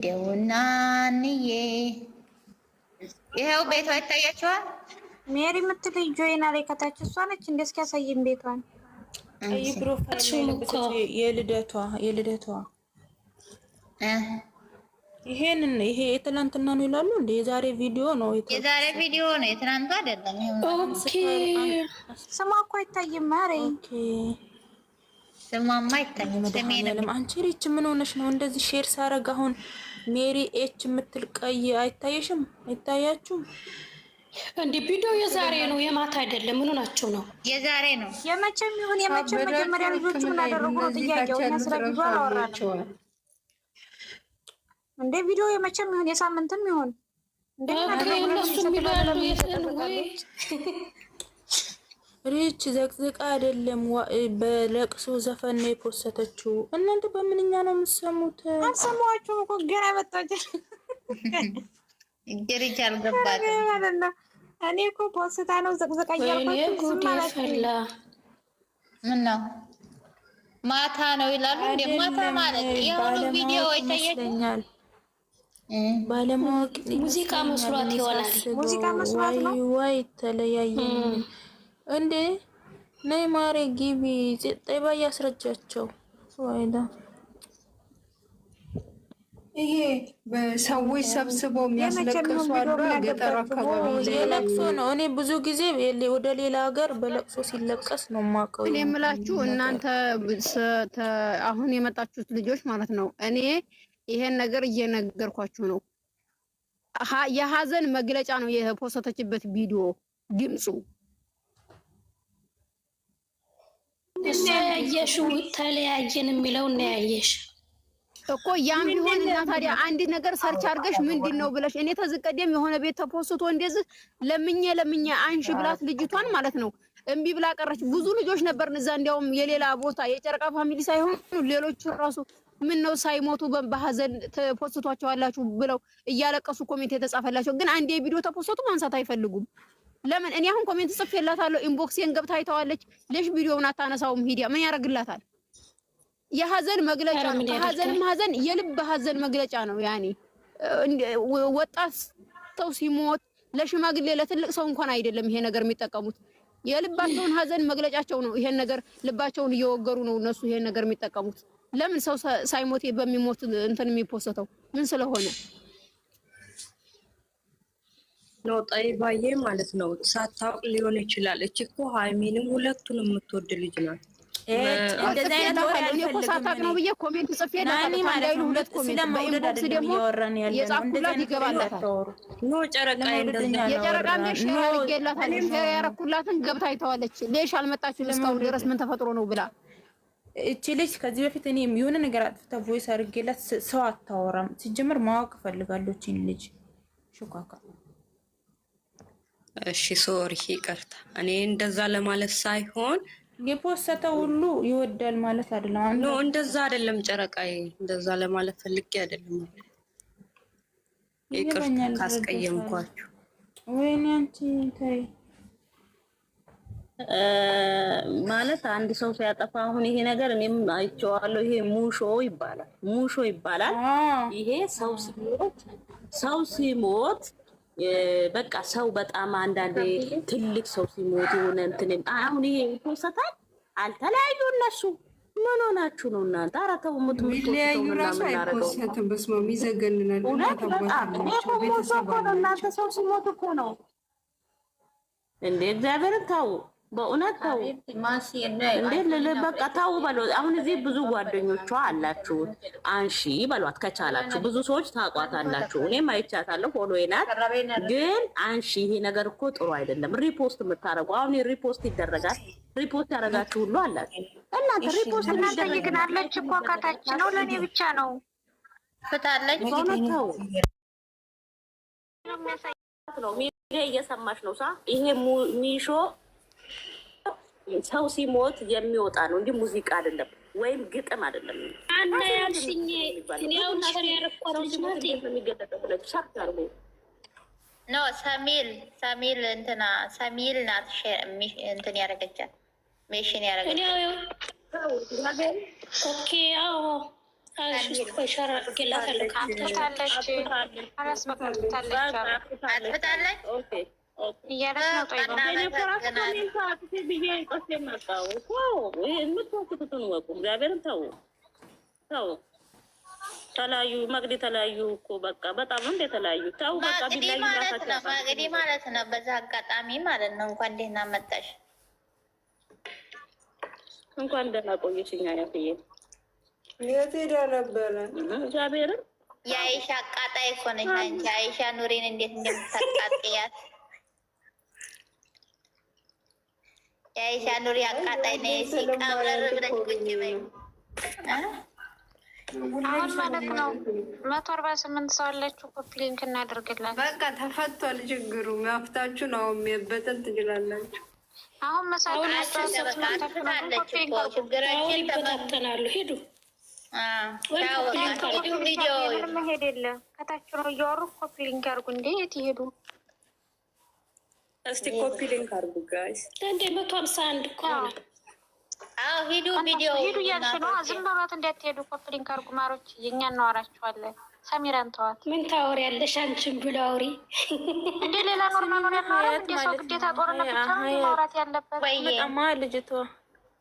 ደውናንዬ ይሄው ቤቷ ይታያችኋል። ሜሪ የምትልጅ ጆይና ላይ ከታች እሷ ነች። እንደ እስኪ ያሳየን ቤቷን። አይ ፕሮፋይል ላይ ለብሰች የልደቷ ይሄ የትናንትና ነው ይላሉ እንዴ? የዛሬ ቪዲዮ ነው። የዛሬ ቪዲዮ ነው፣ የትናንቱ አይደለም። ኦኬ ስሟ እኮ አይታይም። ማሬ ኦኬ ስሟማ አይታይም። ለምን አንቺ ሪች ምን ሆነሽ ነው እንደዚህ ሼር ሳረግ? አሁን ሜሪ ኤች የምትል ቀይ አይታየሽም? አይታያችሁም እንዴ? ቪዲዮ የዛሬ ነው የማታ አይደለም። ምን ሆናችሁ ነው? የዛሬ ነው። የመቼም ይሁን የመቼም መጀመሪያ ልጆቹ ምን አደረጉ ነው ጥያቄው። እኛ ስለ ቪዲዮ አላወራንም እንዴ? ቪዲዮ የመቼም ይሁን የሳምንትም ይሁን እንዴ እነሱ የሚባሉ ወይ ሪች ዘቅዝቃ አይደለም በለቅሶ ዘፈን ነው የፖስተችው። እናንተ በምንኛ ነው የምትሰሙት? አልሰማችሁም እኮ ገና መጣች። ሪች አልገባትም። እኔ እኮ ፖስታ ነው ዘቅዝቃ እያልኳችሁ ምን ነው ማታ ነው ይላሉ እንዴ? ማታ ማለት የሆኑ ቪዲዮ ይታያል። ባለማወቅ ሙዚቃ መስሏት ይሆናል። ሙዚቃ መስሏት ነው ወይ ተለያየ እንዴ? ነይ ማሬ ግቢ ጠይባ ያስረጃቸው። ወይዳ ይሄ በሰዎች ሰብስበው የሚያስለቅሱ አሉ። ገጠር አካባቢ ለቅሶ ነው። እኔ ብዙ ጊዜ ወደ ሌላ ሀገር በለቅሶ ሲለቀስ ነው የማውቀው። እኔ የምላችሁ እናንተ አሁን የመጣችሁት ልጆች ማለት ነው። እኔ ይሄን ነገር እየነገርኳችሁ ነው። የሀዘን መግለጫ ነው የፖስተችበት ቪዲዮ ድምፁ። ያየሽው ተለያየን የሚለው እና ያየሽ እኮ ያም ቢሆን እና ታዲያ አንድ ነገር ሰርች አድርገሽ ምንድን ነው ብለሽ እኔ ተዝቀደም የሆነ ቤት ተፖስቶ እንደዚህ ለምኜ አንሺ ብላት ልጅቷን ማለት ነው እምቢ ብላ ቀረች። ብዙ ልጆች ነበርን እዛ። እንዲያውም የሌላ ቦታ የጨረቃ ፋሚሊ ሳይሆን ሌሎች ራሱ ምን ነው ሳይሞቱ በሐዘን ተፖስቷቸው አላችሁ ብለው እያለቀሱ ኮሜንት የተጻፈላቸው፣ ግን አንድ የቪዲዮ ተፖስቶ ማንሳት አይፈልጉም። ለምን? እኔ አሁን ኮሜንት ጽፌላታለሁ። ኢንቦክሴን ገብታ አይተዋለች። ለሽ ቪዲዮውን አታነሳውም? ሂዲያ ምን ያደርግላታል? የሐዘን መግለጫ ነው። ሐዘን የልብ ሐዘን መግለጫ ነው። ያኔ ወጣት ሰው ሲሞት ለሽማግሌ ለትልቅ ሰው እንኳን አይደለም ይሄ ነገር የሚጠቀሙት። የልባቸውን ሐዘን መግለጫቸው ነው። ይሄን ነገር ልባቸውን እየወገሩ ነው እነሱ ይሄን ነገር የሚጠቀሙት። ለምን ሰው ሳይሞት በሚሞት እንትን የሚፖስተው ምን ስለሆነ ነው? ጠይባዬ ማለት ነው ሳታውቅ ሊሆን ይችላል። እቺ እኮ ሃይሚንም ሁለቱንም የምትወድ ልጅ ናት። እንደዛ አይነት እኔ እኮ ሳታውቅ ነው ብዬ ኮሜንት ጽፌላታለሁ። አንዳይሉ ሁለት ኮሜንት በኢንቦክስ ደግሞ የጻፍኩላት ይገባላታል። ኖ ጨረቃ የጨረቃ ሜሽ ያርገላታል። ሼር ያረኩላትን ገብታ አይተዋለች። ለሽ አልመጣችም እስካሁን ድረስ ምን ተፈጥሮ ነው ብላ እቺ ልጅ ከዚህ በፊት እኔ የሆነ ነገር አጥፍታ ቮይስ አድርጌላት ሰው አታወራም። ሲጀምር ማወቅ እፈልጋለሁ እቺን ልጅ ሹካካ። እሺ ሶሪ ይቅርታ። እኔ እንደዛ ለማለት ሳይሆን የፖስተው ሁሉ ይወዳል ማለት አይደለም። ኖ እንደዛ አይደለም ጨረቃዬ፣ እንደዛ ለማለት ፈልጌ አይደለም። ይቅርታ ካስቀየምኳችሁ። ወይኔ አንቺ ታይ ማለት አንድ ሰው ሲያጠፋ አሁን ይሄ ነገር እኔም አይቼዋለሁ። ይሄ ሙሾ ይባላል። ይሄ ሰው ሲሞት በቃ ሰው በጣም አንዳንዴ ትልቅ ሰው ሲሞት የሆነ እንትን አሁን ይሄ ይፖሰታል። አልተለያዩ እነሱ ምን ሆናችሁ ነው እናንተ? ኧረ ተው ሚለያዩ ራሱ አይፖስትም። በስመ አብ ይዘገንናል። እናንተ ሰው ሲሞት እኮ ነው እንዴ! እግዚአብሔርን ታው በእውነት ተው እንዴ! በቃ ታው በሎ። አሁን እዚህ ብዙ ጓደኞቿ አላችሁ፣ አንሺ በሏት ከቻላችሁ። ብዙ ሰዎች ታቋታላችሁ። እኔም አይቻታለሁ፣ ፎሎዬ ናት። ግን አንሺ፣ ይሄ ነገር እኮ ጥሩ አይደለም። ሪፖስት የምታረጉ አሁን ሪፖስት ይደረጋል። ሪፖስት ያደረጋችሁ ሁሉ አላችሁ እናንተ። ሪፖስት እናጠይቅናለች እኮ ከታች ነው፣ ለእኔ ብቻ ነው ፍታለች። ነው ሚዲያ እየሰማሽ ነው ሳ ይሄ ሚሾ ሰው ሲሞት የሚወጣ ነው እንጂ ሙዚቃ አይደለም፣ ወይም ግጥም አይደለም። አና ያልሽኝ እኔው ሸር ያረኳልሽ ማለት የሚገጠጠው ሻርት አርጎ ኖ ሰሚል እንትና ሰሚል ናት እንትን ያረገቻት ሜሽን ያረገቻት። ኦኬ አዎ ሸር አድርጌላታለሁ። እግዚአብሔርን ተው ተው። ተለያዩ መቅዲ ተለያዩ እኮ በቃ በጣም እንደ ተለያዩ ተው በቃ ቢለያዩ ማለት ነው። መቅዲ ማለት ነው። በዛ አጋጣሚ ማለት ነው። እንኳን ደህና መጣሽ። እንኳን ደህና ቆየሽኛ ያፍዬ። የት ሄዳ ነበረ? እግዚአብሔርን የአይሻ አቃጣይ እኮ ነሽ አንቺ። አይሻ ኑሪን እንዴት እንደምታቃጥያት የአይሻ ኑሪ አቃጣይ ነሽ። ሲቀብረር ብለሽ ቁጭ በይ። አሁን ማለት ነው 148 ሰው አለችው። ኮፕሊንክ እናደርግላት። በቃ ተፈቷል ችግሩ። መፍታችሁ ነው የሚበተን ትችላላችሁ። አሁን መሳታችሁ ችግራችን ተበተናሉ። ሄዱ ቪዲዮ መሄድ የለም። ከታች ነው እያወሩ ኮፕሊንክ አድርጉ። እንዴ የት ይሄዱ? እስቲ ኮፕሊንክ አድርጉ ጋይስ። እንደ 151 ከሆነ ሂዱ ቪዲዮ ሂዱ እያልሽ ነው። ዝም በሏት እንዳትሄዱ። ኮፕሊንክ አድርጉ ማሮች። የእኛ እናወራችኋለን። ሰሚራን ተዋት። ምን ታወሪያለሽ? አንቺን ብሎ አውሪ እንዴ። ሌላ ኖርማል ነው ያለው እንዴ? ሰው ግዴታ ጦርነት ብቻ ነው ማውራት ያለበት። አትመጣማ ልጅቷ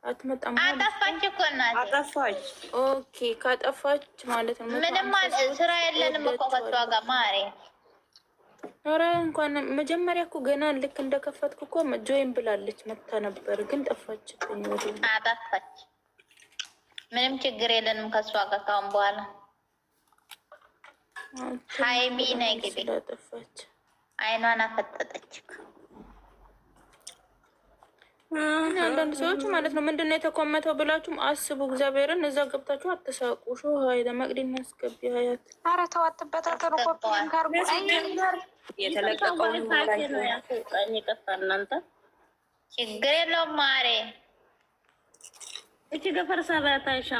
አትመጣማ። አጠፋች እኮ እናቴ አጠፋች። ኦኬ ካጠፋች ማለት ነው ምንም ስራ የለንም እኮ ከሷ ጋር ማሬ። ኧረ እንኳን መጀመሪያ እኮ ገና ልክ እንደከፈትኩ እኮ ጆይን ብላለች መታ ነበር፣ ግን ጠፋችብኝ። አጠፋች። ምንም ችግር የለንም ከሷ ጋር ካሁን በኋላ። ሀይሚ ነይ ግቢ። ስለጠፋች አይኗን አፈጠጠች። አንዳንድ ሰዎች ማለት ነው ምንድነው የተኮመተው ብላችሁም አስቡ። እግዚአብሔርን እዛ ገብታችሁ አትሳቁ። ሾ ሀይለ መቅዲና አስገቢ ሀያት። ኧረ ተዋጥበት አጥሩ ኮፕሊንክ አድርጉ። የተለቀቀውን እናንተ ችግር የለውም ማሬ። እቺ ገፈርሳ ባታይሻ